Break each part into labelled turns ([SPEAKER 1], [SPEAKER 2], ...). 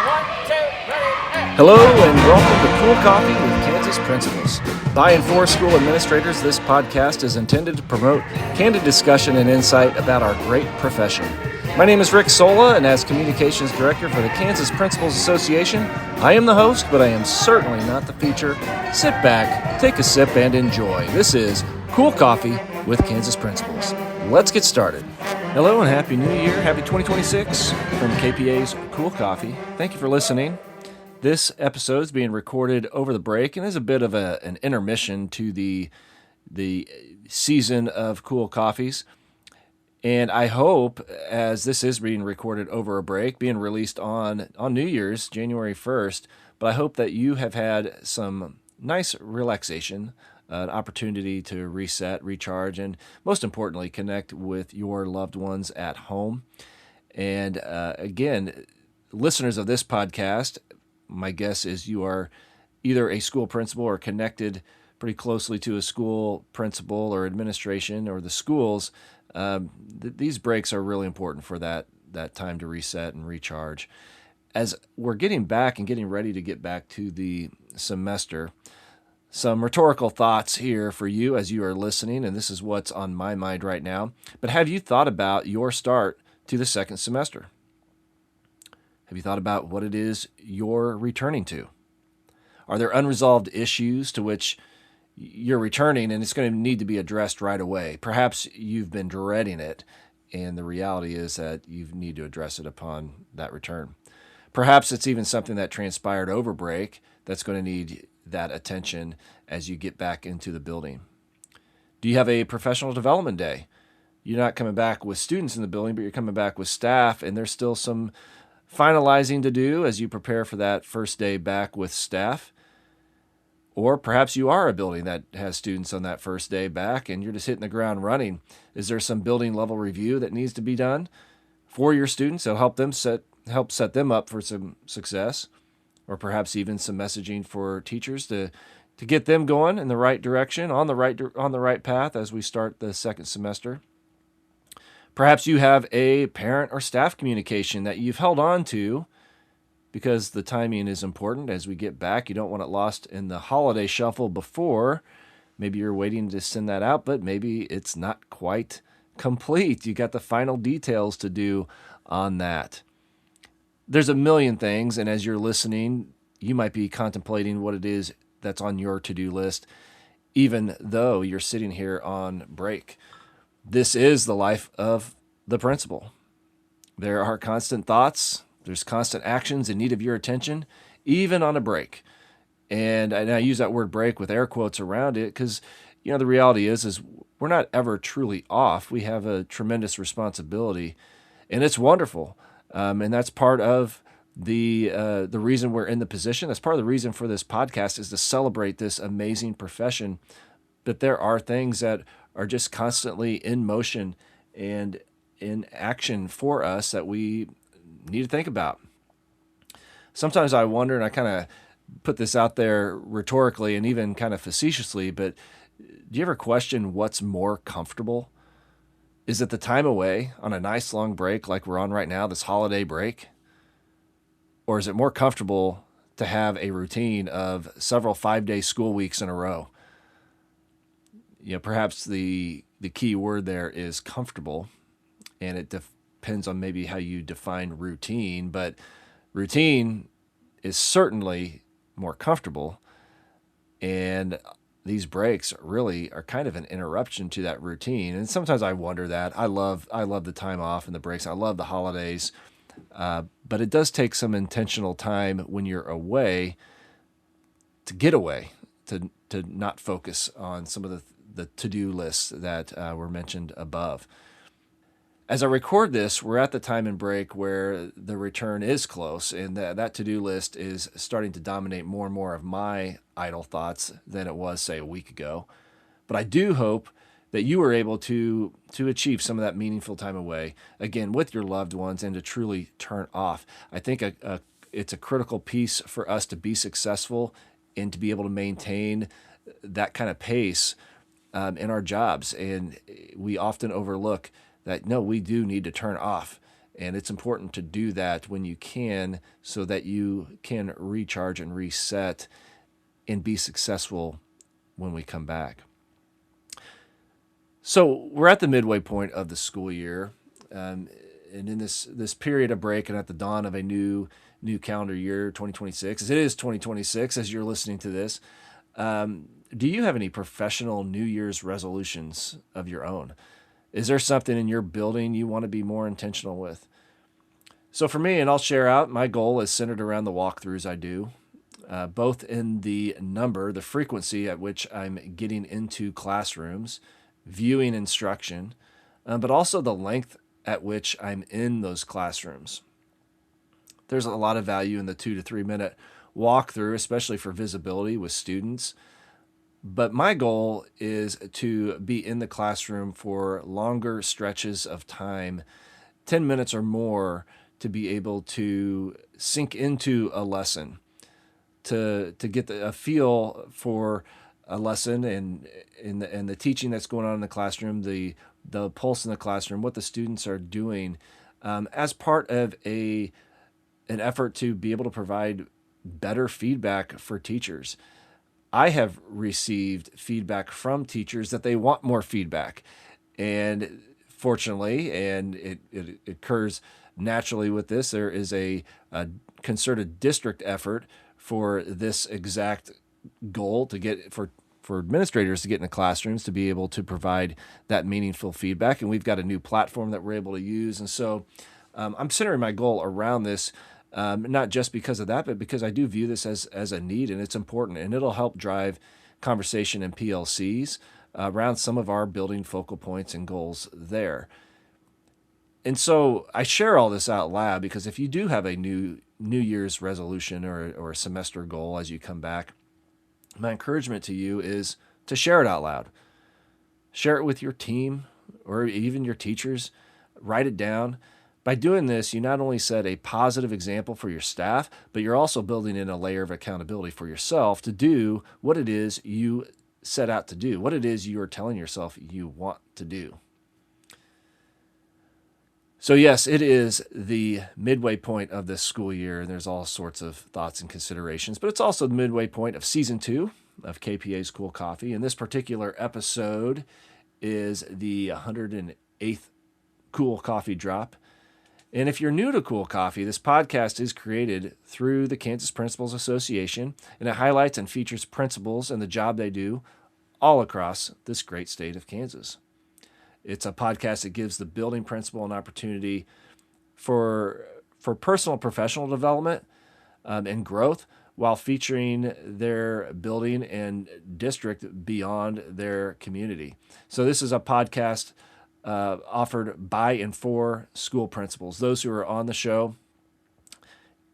[SPEAKER 1] Hello and welcome to Cool Coffee with Kansas Principals. By and for school administrators, this podcast is intended to promote candid discussion and insight about our great profession. My name is Rick Sola, and as Communications Director for the Kansas Principals Association, I am the host, but I am certainly not the feature. Sit back, take a sip, and enjoy. This is Cool Coffee with Kansas Principals. Let's get started. Hello and Happy New Year. Happy 2026 from KPA's Cool Coffee. Thank you for listening. This episode is being recorded over the break and is a bit of an intermission to the season of Cool Coffees. And I hope, as this is being recorded over a break, being released on New Year's, January 1st, but I hope that you have had some nice relaxation, an opportunity to reset, recharge, and most importantly, connect with your loved ones at home. And again, listeners of this podcast, my guess is you are either a school principal or connected pretty closely to a school principal or administration or the schools. These breaks are really important for that time to reset and recharge. As we're getting back and getting ready to get back to the semester, some rhetorical thoughts here for you as you are listening, and this is what's on my mind right now. But have you thought about your start to the second semester? Have you thought about what it is you're returning to? Are there unresolved issues to which you're returning and it's going to need to be addressed right away? Perhaps you've been dreading it, and the reality is that you need to address it upon that return. Perhaps it's even something that transpired over break that's going to need that attention as you get back into the building. Do you have a professional development day? You're not coming back with students in the building, but you're coming back with staff, and there's still some finalizing to do as you prepare for that first day back with staff. Or perhaps you are a building that has students on that first day back and you're just hitting the ground running. Is there some building level review that needs to be done for your students that'll help set them up for some success? Or perhaps even some messaging for teachers to get them going in the right direction, on the right path as we start the second semester. Perhaps you have a parent or staff communication that you've held on to because the timing is important as we get back. You don't want it lost in the holiday shuffle before. Maybe you're waiting to send that out, but maybe it's not quite complete. You got the final details to do on that. There's a million things, and as you're listening, you might be contemplating what it is that's on your to-do list, even though you're sitting here on break. This is the life of the principal. There are constant thoughts. There's constant actions in need of your attention, even on a break. And I use that word break with air quotes around it because, the reality is we're not ever truly off. We have a tremendous responsibility, and it's wonderful. And that's part of the reason we're in the position. That's part of the reason for this podcast is to celebrate this amazing profession. But there are things that are just constantly in motion and in action for us that we need to think about. Sometimes I wonder, and I kind of put this out there rhetorically and even kind of facetiously, but do you ever question what's more comfortable? Is it the time away on a nice long break like we're on right now, this holiday break? Or is it more comfortable to have a routine of several 5-day school weeks in a row? Perhaps the key word there is comfortable, and it depends on maybe how you define routine, but routine is certainly more comfortable, and these breaks really are kind of an interruption to that routine. And sometimes I wonder that. I love the time off and the breaks. I love the holidays, but it does take some intentional time when you're away to get away, to not focus on some of the to-do lists that were mentioned above. As I record this, we're at the time in break where the return is close, and that to-do list is starting to dominate more and more of my idle thoughts than it was, say, a week ago. But I do hope that you were able to achieve some of that meaningful time away, again, with your loved ones, and to truly turn off. I think it's a critical piece for us to be successful and to be able to maintain that kind of pace in our jobs. And we often overlook that, no, we do need to turn off And it's important to do that when you can, so that you can recharge and reset and be successful when we come back. So we're at the midway point of the school year, and in this period of break and at the dawn of a new calendar year, 2026, as it is 2026 as you're listening to this, do you have any professional New Year's resolutions of your own? Is there something in your building you want to be more intentional with? So for me, and I'll share out, my goal is centered around the walkthroughs I do, both in the frequency at which I'm getting into classrooms, viewing instruction, but also the length at which I'm in those classrooms. There's a lot of value in the 2 to 3 minute walkthrough, especially for visibility with students. But my goal is to be in the classroom for longer stretches of time, 10 minutes or more, to be able to sink into a lesson, to get a feel for a lesson and the teaching that's going on in the classroom, the pulse in the classroom, what the students are doing, as part of an effort to be able to provide better feedback for teachers. I have received feedback from teachers that they want more feedback. And fortunately, and it occurs naturally with this, there is a concerted district effort for this exact goal, to get for administrators to get in the classrooms to be able to provide that meaningful feedback. And we've got a new platform that we're able to use. And so I'm centering my goal around this, not just because of that, but because I do view this as a need, and it's important, and it'll help drive conversation in PLCs around some of our building focal points and goals there. And so I share all this out loud because if you do have a New Year's resolution or a semester goal as you come back, my encouragement to you is to share it out loud. Share it with your team or even your teachers. Write it down. By doing this, you not only set a positive example for your staff, but you're also building in a layer of accountability for yourself to do what it is you set out to do, what it is you are telling yourself you want to do. So yes, it is the midway point of this school year, and there's all sorts of thoughts and considerations, but it's also the midway point of season 2 of KPA's Cool Coffee. And this particular episode is the 108th Cool Coffee drop. And if you're new to Cool Coffee, this podcast is created through the Kansas Principals Association, and it highlights and features principals and the job they do all across this great state of Kansas. It's a podcast that gives the building principal an opportunity for personal and professional development and growth, while featuring their building and district beyond their community. So this is a podcast offered by and for school principals. Those who are on the show,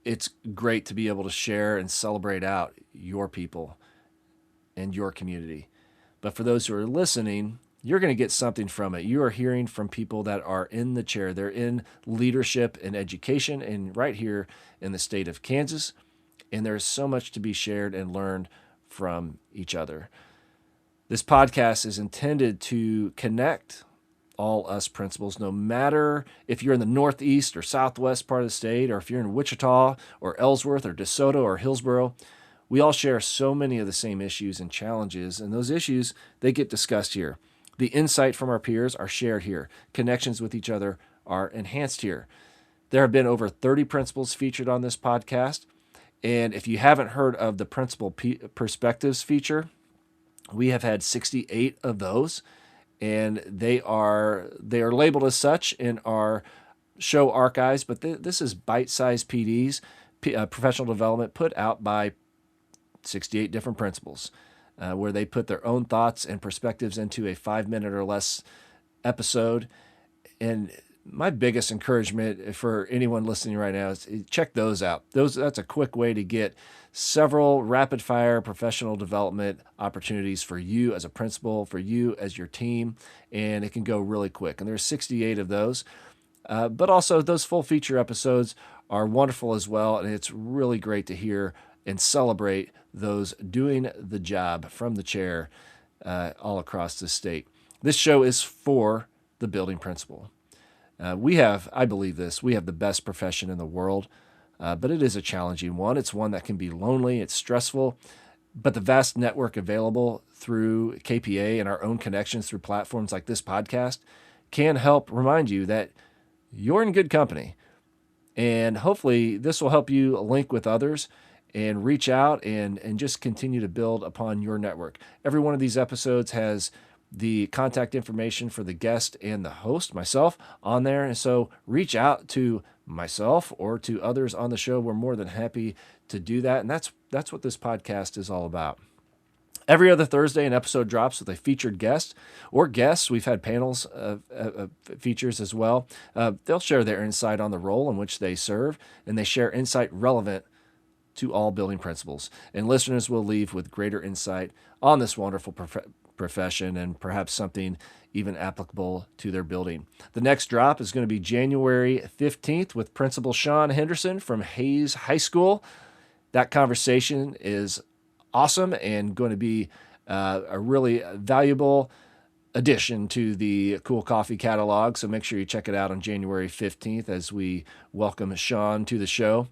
[SPEAKER 1] it's great to be able to share and celebrate out your people and your community. But for those who are listening, you're going to get something from it. You are hearing from people that are in the chair. They're in leadership and education, and right here in the state of Kansas. And there's so much to be shared and learned from each other. This podcast is intended to connect all us principals, no matter if you're in the northeast or southwest part of the state, or if you're in Wichita or Ellsworth or DeSoto or Hillsboro. We all share so many of the same issues and challenges, and those issues, they get discussed here. The insight from our peers are shared here. Connections with each other are enhanced here. There have been over 30 principals featured on this podcast, and if you haven't heard of the Principal Perspectives feature, we have had 68 of those, and they are labeled as such in our show archives, but this is bite-sized PDs, professional development, put out by 68 different principals, where they put their own thoughts and perspectives into a 5-minute or less episode. And my biggest encouragement for anyone listening right now is check those out. That's a quick way to get several rapid-fire professional development opportunities for you as a principal, for you as your team, and it can go really quick. And there's 68 of those. But also those full feature episodes are wonderful as well, and it's really great to hear and celebrate those doing the job from the chair all across the state. This show is for the building principal. I believe this, we have the best profession in the world, but it is a challenging one. It's one that can be lonely, it's stressful, but the vast network available through KPA and our own connections through platforms like this podcast can help remind you that you're in good company. And hopefully this will help you link with others and reach out and just continue to build upon your network. Every one of these episodes has the contact information for the guest and the host, myself, on there. And so reach out to myself or to others on the show. We're more than happy to do that. And that's what this podcast is all about. Every other Thursday, an episode drops with a featured guest or guests. We've had panels of features as well. They'll share their insight on the role in which they serve, and they share insight relevant to all building principles. And listeners will leave with greater insight on this wonderful profession and perhaps something even applicable to their building. The next drop is going to be January 15th with Principal Sean Henderson from Hayes High School. That conversation is awesome and going to be a really valuable addition to the Cool Coffee catalog. So make sure you check it out on January 15th as we welcome Sean to the show.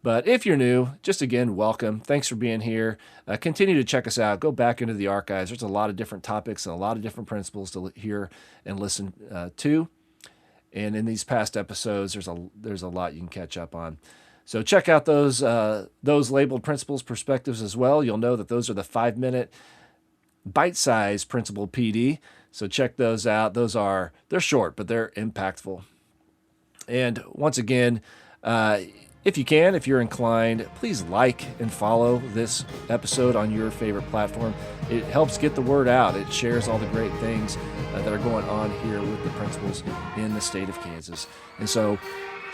[SPEAKER 1] But if you're new, just again, welcome. Thanks for being here. Continue to check us out. Go back into the archives. There's a lot of different topics and a lot of different principles to hear and listen to. And in these past episodes, there's a lot you can catch up on. So check out those labeled principles perspectives as well. You'll know that those are the 5-minute bite-sized principle PD. So check those out. They're short, but they're impactful. And once again, if you're inclined, please like and follow this episode on your favorite platform. It helps get the word out. It shares all the great things that are going on here with the principals in the state of Kansas. And so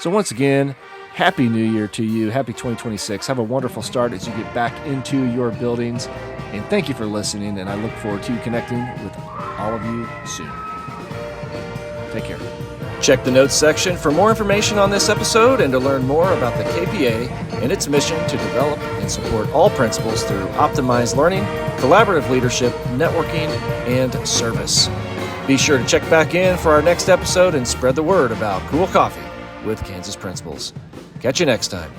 [SPEAKER 1] once again, Happy New Year to you. Happy 2026. Have a wonderful start as you get back into your buildings. And thank you for listening, and I look forward to connecting with all of you soon. Take care. Check the notes section for more information on this episode and to learn more about the KPA and its mission to develop and support all principals through optimized learning, collaborative leadership, networking, and service. Be sure to check back in for our next episode and spread the word about Cool Coffee with Kansas Principals. Catch you next time.